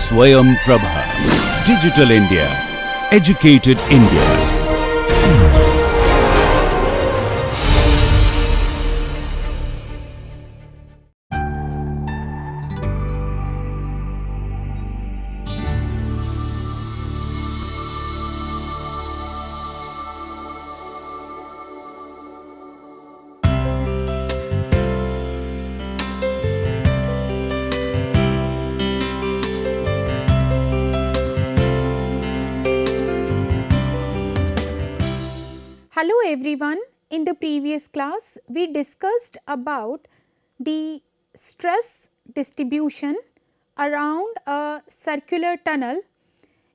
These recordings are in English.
Swayam Prabha. Digital India. Educated India. Hello everyone, in the previous class we discussed about the stress distribution around a circular tunnel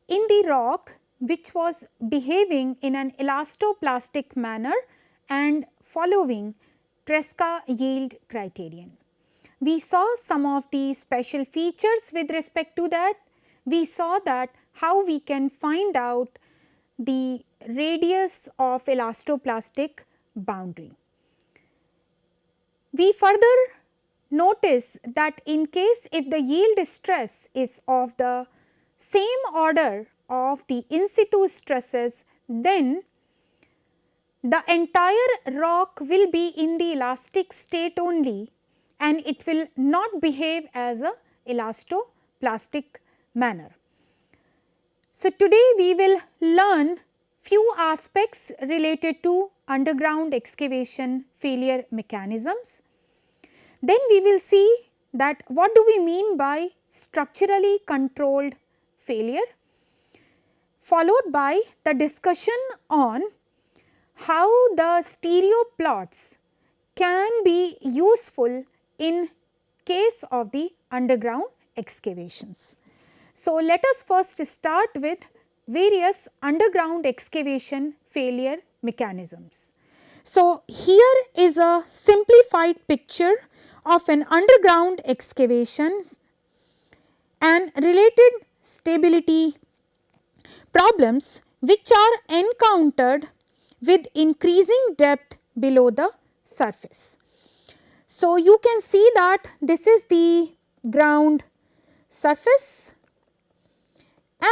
in the rock which was behaving in an elastoplastic manner and following Tresca yield criterion. We saw some of the special features with respect to that. We saw that how we can find out the radius of elastoplastic boundary. We further notice that in case if the yield stress is of the same order of the in situ stresses, then the entire rock will be in the elastic state only and it will not behave as a elastoplastic manner. So, today we will learn few aspects related to underground excavation failure mechanisms. Then we will see that what do we mean by structurally controlled failure, followed by the discussion on how the stereo plots can be useful in case of the underground excavations. So, let us first start with various underground excavation failure mechanisms. So, here is a simplified picture of an underground excavation and related stability problems which are encountered with increasing depth below the surface. So, you can see that this is the ground surface,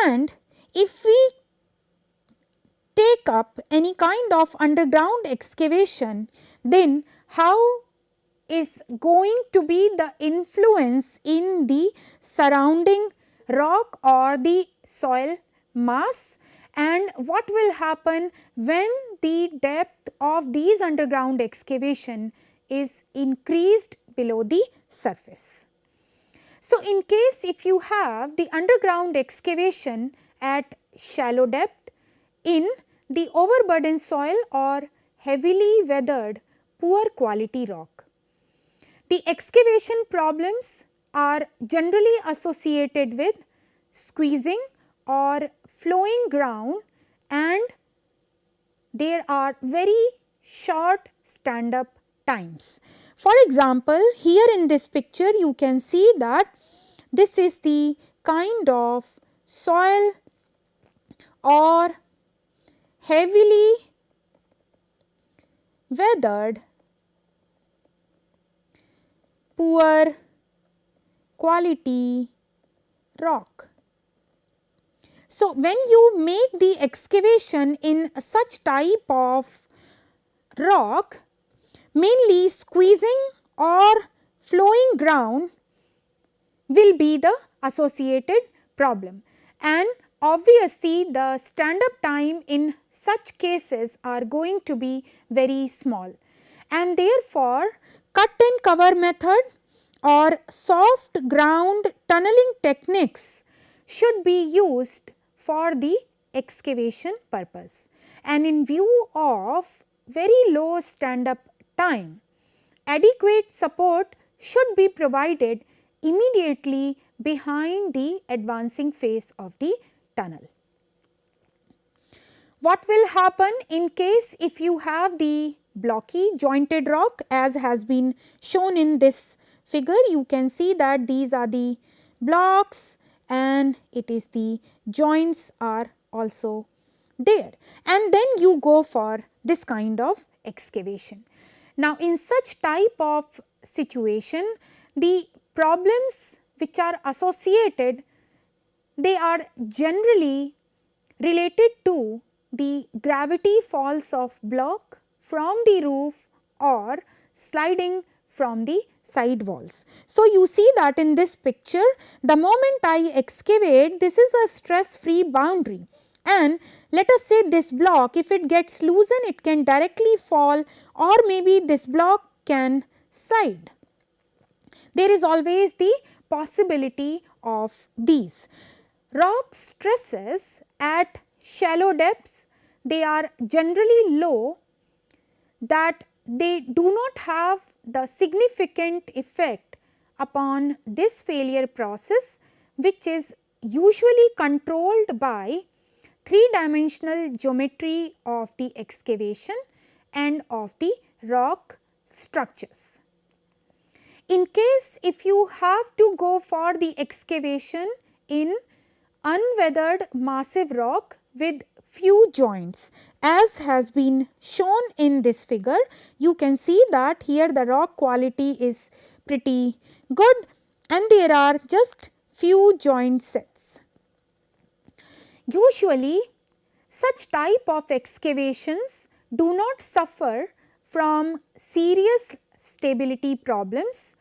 and if we take up any kind of underground excavation, then how is going to be the influence in the surrounding rock or the soil mass, and what will happen when the depth of these underground excavation is increased below the surface. So, in case if you have the underground excavation at shallow depth in the overburdened soil or heavily weathered poor quality rock, the excavation problems are generally associated with squeezing or flowing ground, and there are very short stand up times. For example, here in this picture you can see that this is the kind of soil or heavily weathered poor quality rock. So, when you make the excavation in such type of rock, mainly squeezing or flowing ground will be the associated problem, and obviously the stand up time in such cases are going to be very small, and therefore cut and cover method or soft ground tunneling techniques should be used for the excavation purpose. And in view of very low stand up time, adequate support should be provided immediately behind the advancing phase of the tunnel. What will happen in case if you have the blocky jointed rock, as has been shown in this figure? You can see that these are the blocks and it is the joints are also there, and then you go for this kind of excavation. Now, in such type of situation, the problems which are associated they are generally related to the gravity falls of block from the roof or sliding from the side walls. So, you see that in this picture, the moment I excavate, this is a stress free boundary, and let us say this block, if it gets loosened, it can directly fall, or maybe this block can slide. There is always the possibility of these. Rock stresses at shallow depths, they are generally low, that they do not have the significant effect upon this failure process, which is usually controlled by three-dimensional geometry of the excavation and of the rock structures. In case if you have to go for the excavation in unweathered massive rock with few joints, as has been shown in this figure, you can see that here the rock quality is pretty good and there are just few joint sets. Usually such type of excavations do not suffer from serious stability problems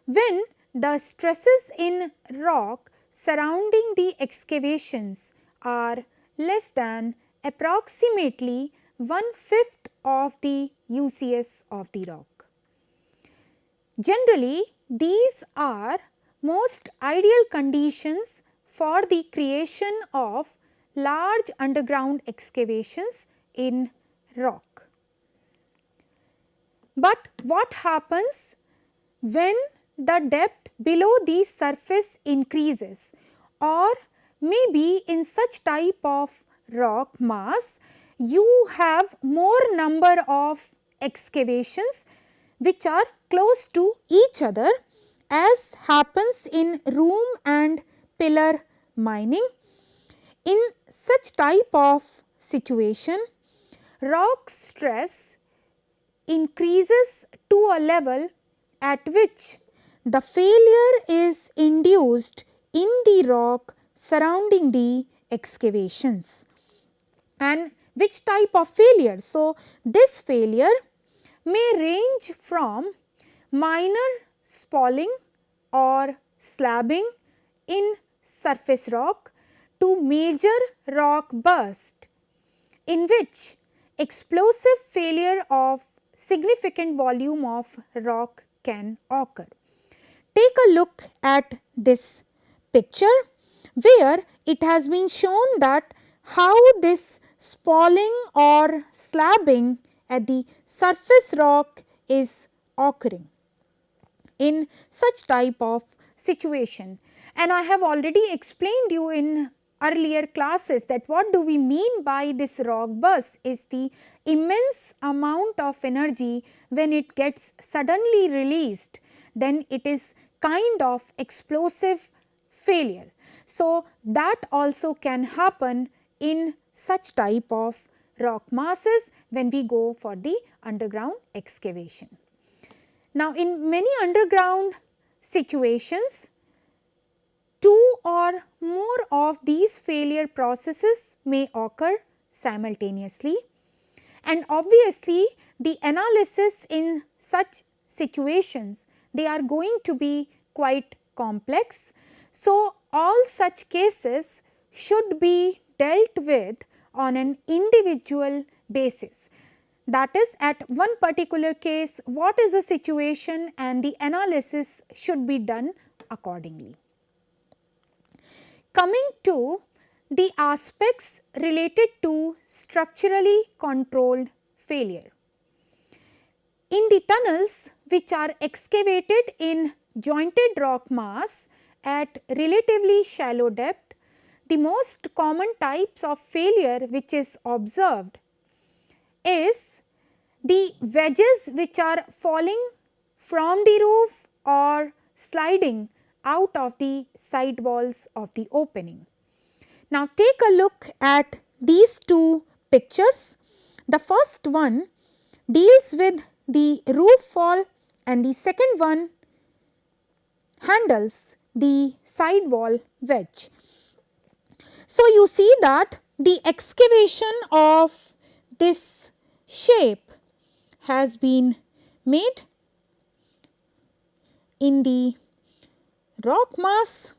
when the stresses in rock surrounding the excavations are less than approximately 1/5 of the UCS of the rock. Generally, these are most ideal conditions for the creation of large underground excavations in rock. But what happens when the depth below the surface increases, or maybe in such type of rock mass you have more number of excavations which are close to each other, as happens in room and pillar mining. In such type of situation, rock stress increases to a level at which the failure is induced in the rock surrounding the excavations. And which type of failure? So, this failure may range from minor spalling or slabbing in surface rock to major rock burst, in which explosive failure of significant volume of rock can occur. Take a look at this picture where it has been shown that how this spalling or slabbing at the surface rock is occurring in such type of situation. And I have already explained you in earlier classes that what do we mean by this rock burst is the immense amount of energy when it gets suddenly released, then it is kind of explosive failure. So, that also can happen in such type of rock masses when we go for the underground excavation. Now, in many underground situations, two or more of these failure processes may occur simultaneously, and obviously the analysis in such situations, they are going to be quite complex. So, all such cases should be dealt with on an individual basis. That is, at one particular case, what is the situation, and the analysis should be done accordingly. Coming to the aspects related to structurally controlled failure. In the tunnels which are excavated in jointed rock mass at relatively shallow depth, the most common types of failure which is observed is the wedges which are falling from the roof or sliding out of the side walls of the opening. Now, take a look at these two pictures. The first one deals with the roof fall and the second one handles the side wall wedge. So, you see that the excavation of this shape has been made in the rock mass,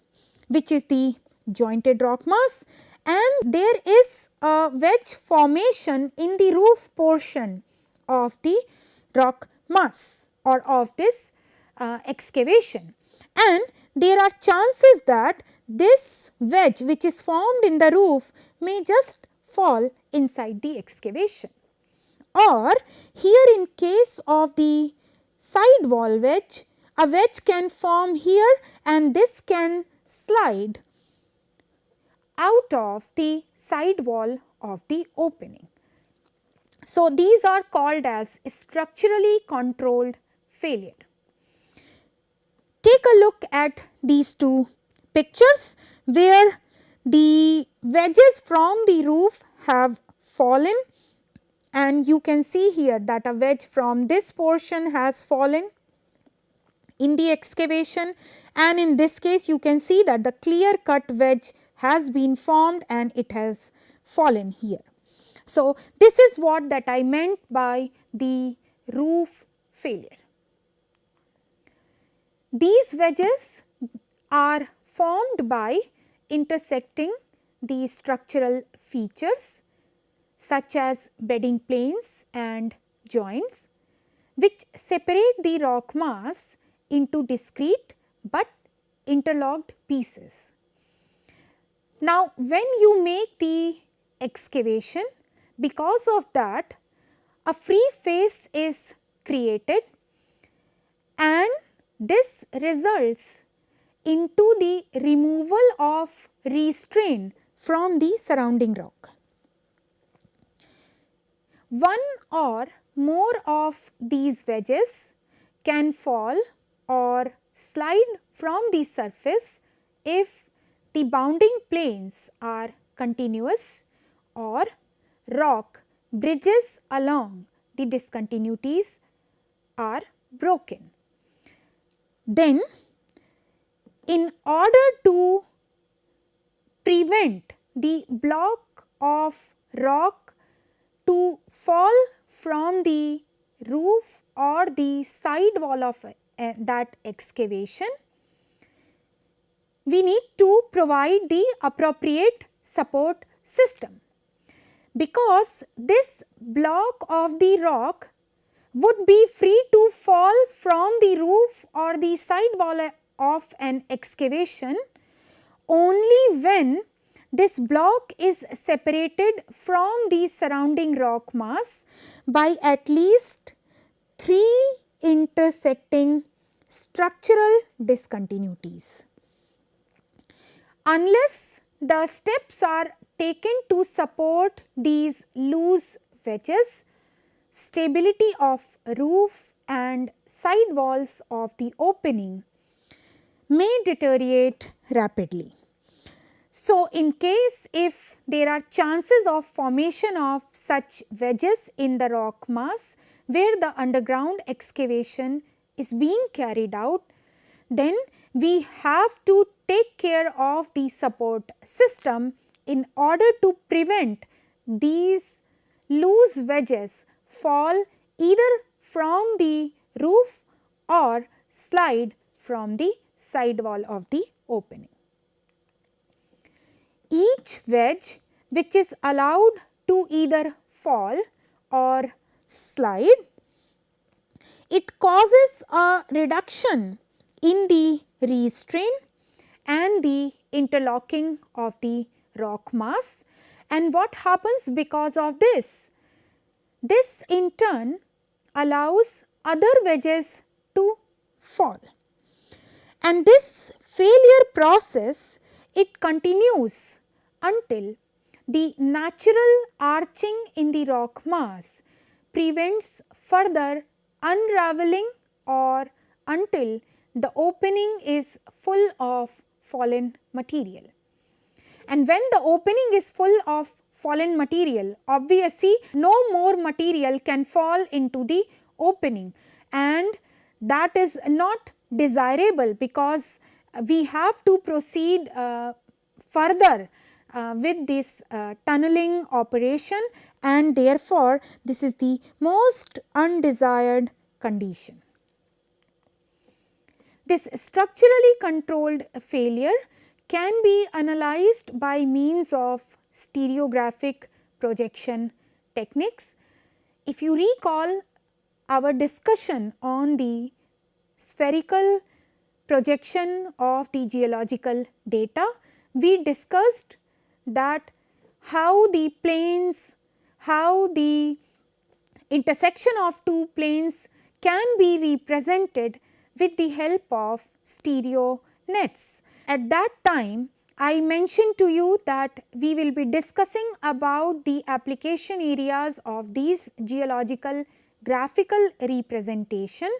which is the jointed rock mass, and there is a wedge formation in the roof portion of the rock mass or of this excavation, and there are chances that this wedge which is formed in the roof may just fall inside the excavation. Or here in case of the side wall wedge, a wedge can form here and this can slide out of the side wall of the opening. So, these are called as structurally controlled failure. Take a look at these two pictures where the wedges from the roof have fallen, and you can see here that a wedge from this portion has fallen in the excavation, and in this case you can see that the clear cut wedge has been formed and it has fallen here. So, this is what that I meant by the roof failure. These wedges are formed by intersecting the structural features such as bedding planes and joints, which separate the rock mass into discrete but interlocked pieces. Now, when you make the excavation, because of that a free face is created, and this results into the removal of restraint from the surrounding rock. One or more of these wedges can fall or slide from the surface if the bounding planes are continuous or rock bridges along the discontinuities are broken. Then, in order to prevent the block of rock to fall from the roof or the side wall of that excavation, we need to provide the appropriate support system, because this block of the rock would be free to fall from the roof or the side wall of an excavation only when this block is separated from the surrounding rock mass by at least 3 intersecting structural discontinuities. Unless the steps are taken to support these loose wedges, stability of roof and side walls of the opening may deteriorate rapidly. So, in case if there are chances of formation of such wedges in the rock mass where the underground excavation is being carried out, then we have to take care of the support system in order to prevent these loose wedges fall either from the roof or slide from the side wall of the opening. Each wedge which is allowed to either fall or slide, it causes a reduction in the restraint and the interlocking of the rock mass. And what happens because of this? This in turn allows other wedges to fall, and this failure process, it continues until the natural arching in the rock mass prevents further unraveling or until the opening is full of fallen material. And when the opening is full of fallen material, obviously no more material can fall into the opening, and that is not desirable because we have to proceed further with this tunneling operation, and therefore, this is the most undesired condition. This structurally controlled failure can be analyzed by means of stereographic projection techniques. If you recall our discussion on the spherical projection of the geological data, we discussed that how the planes, how the intersection of two planes can be represented with the help of stereo nets. At that time, I mentioned to you that we will be discussing about the application areas of these geological graphical representation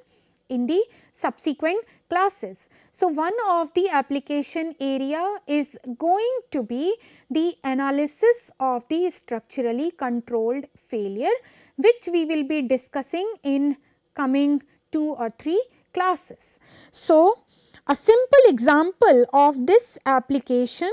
in the subsequent classes. So, one of the application area is going to be the analysis of the structurally controlled failure, which we will be discussing in coming 2 or 3 classes. So, a simple example of this application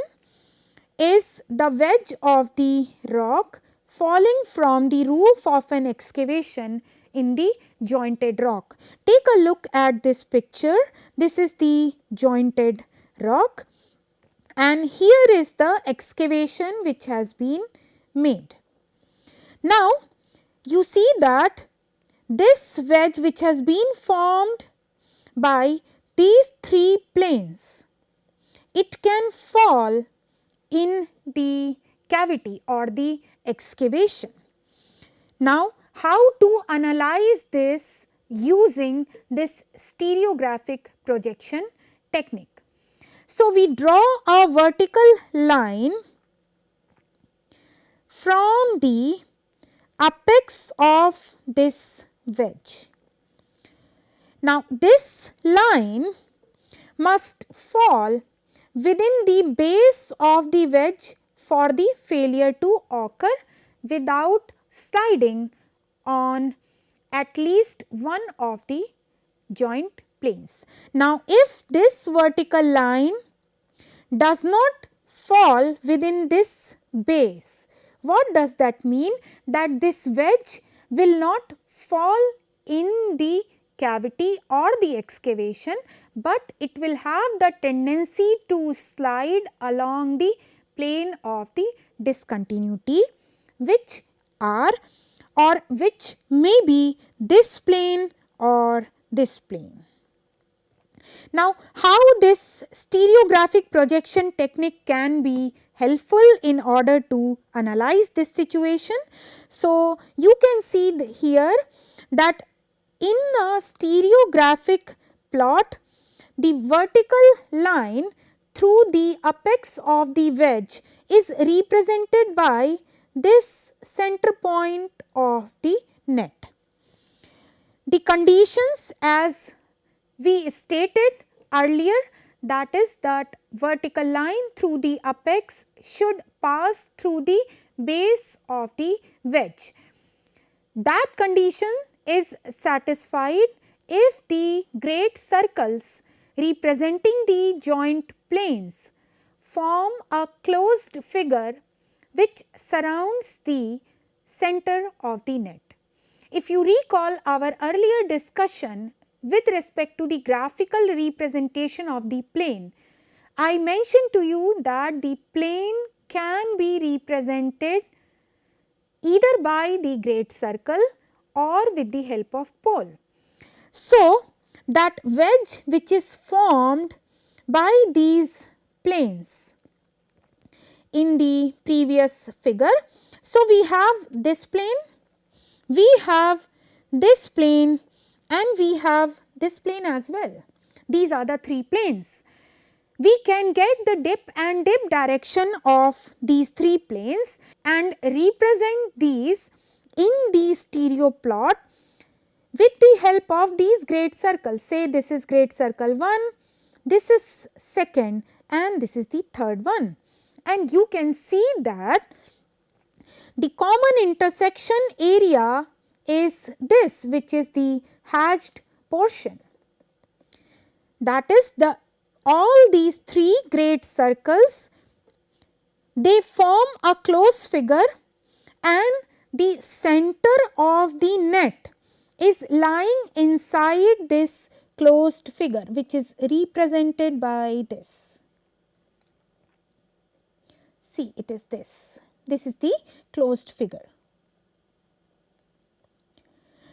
is the wedge of the rock falling from the roof of an excavation in the jointed rock. Take a look at this picture. This is the jointed rock, and here is the excavation which has been made. Now, you see that this wedge which has been formed by these 3 planes, it can fall in the cavity or the excavation. Now, how to analyze this using this stereographic projection technique? So, we draw a vertical line from the apex of this wedge. Now, this line must fall within the base of the wedge for the failure to occur without sliding on at least one of the joint planes. Now, if this vertical line does not fall within this base, what does that mean? That this wedge will not fall in the cavity or the excavation, but it will have the tendency to slide along the plane of the discontinuity, which are or which may be this plane or this plane. Now, how this stereographic projection technique can be helpful in order to analyze this situation? So, you can see here that in a stereographic plot, the vertical line through the apex of the wedge is represented by this center point of the net. The conditions, as we stated earlier, that is that vertical line through the apex should pass through the base of the wedge. That condition is satisfied if the great circles representing the joint planes form a closed figure which surrounds the center of the net. If you recall our earlier discussion with respect to the graphical representation of the plane, I mentioned to you that the plane can be represented either by the great circle or with the help of pole. So, that wedge which is formed by these planes in the previous figure. So, we have this plane, we have this plane, and we have this plane as well. These are the 3 planes. We can get the dip and dip direction of these 3 planes and represent these in the stereo plot with the help of these great circles. Say this is great circle 1, this is second, and this is the third one. And you can see that the common intersection area is this, which is the hatched portion. That is, all these 3 great circles they form a closed figure and the center of the net is lying inside this closed figure, which is represented by this. See, it is this. This is the closed figure.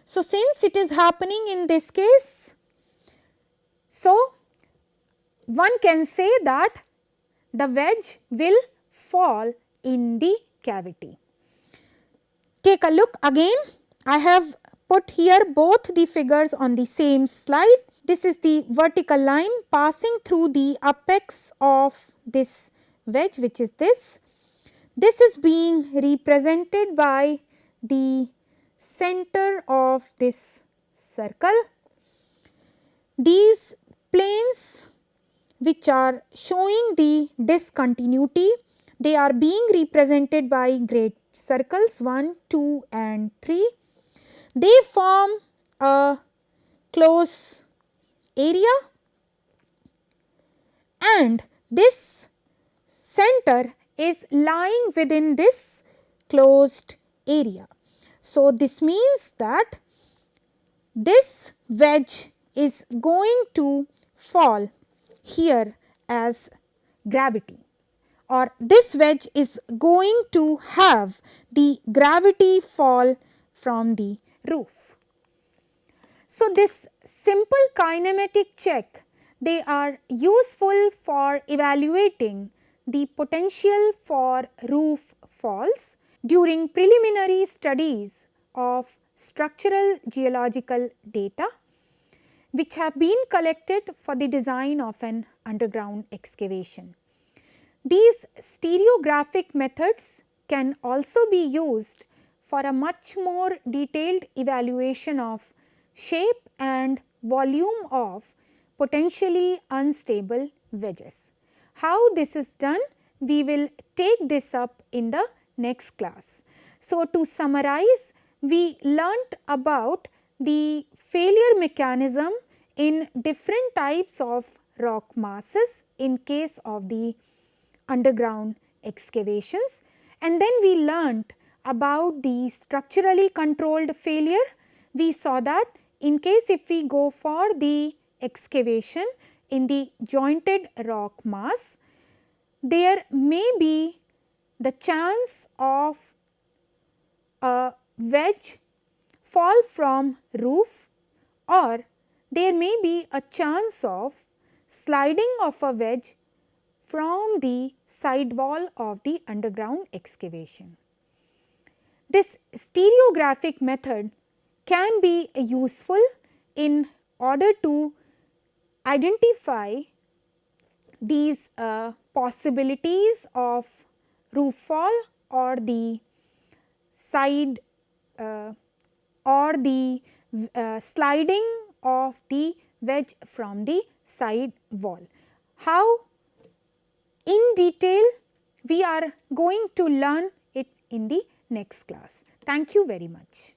So, since it is happening in this case, so one can say that the wedge will fall in the cavity. Take a look again. I have put here both the figures on the same slide. This is the vertical line passing through the apex of this wedge, which is this. This is being represented by the center of this circle. These planes which are showing the discontinuity, they are being represented by great circles 1, 2 and 3. They form a closed area and this center is lying within this closed area. So, this means that this wedge is going to fall here as gravity, or this wedge is going to have the gravity fall from the roof. So, this simple kinematic check, they are useful for evaluating the potential for roof falls during preliminary studies of structural geological data which have been collected for the design of an underground excavation. These stereographic methods can also be used for a much more detailed evaluation of shape and volume of potentially unstable wedges. How this is done? We will take this up in the next class. So, to summarize, we learnt about the failure mechanism in different types of rock masses in case of the underground excavations, and then we learnt about the structurally controlled failure. We saw that in case if we go for the excavation in the jointed rock mass, there may be the chance of a wedge fall from roof, or there may be a chance of sliding of a wedge from the side wall of the underground excavation. This stereographic method can be useful in order to identify these possibilities of roof fall or the side or the sliding of the wedge from the side wall. How in detail we are going to learn it in the next class. Thank you very much.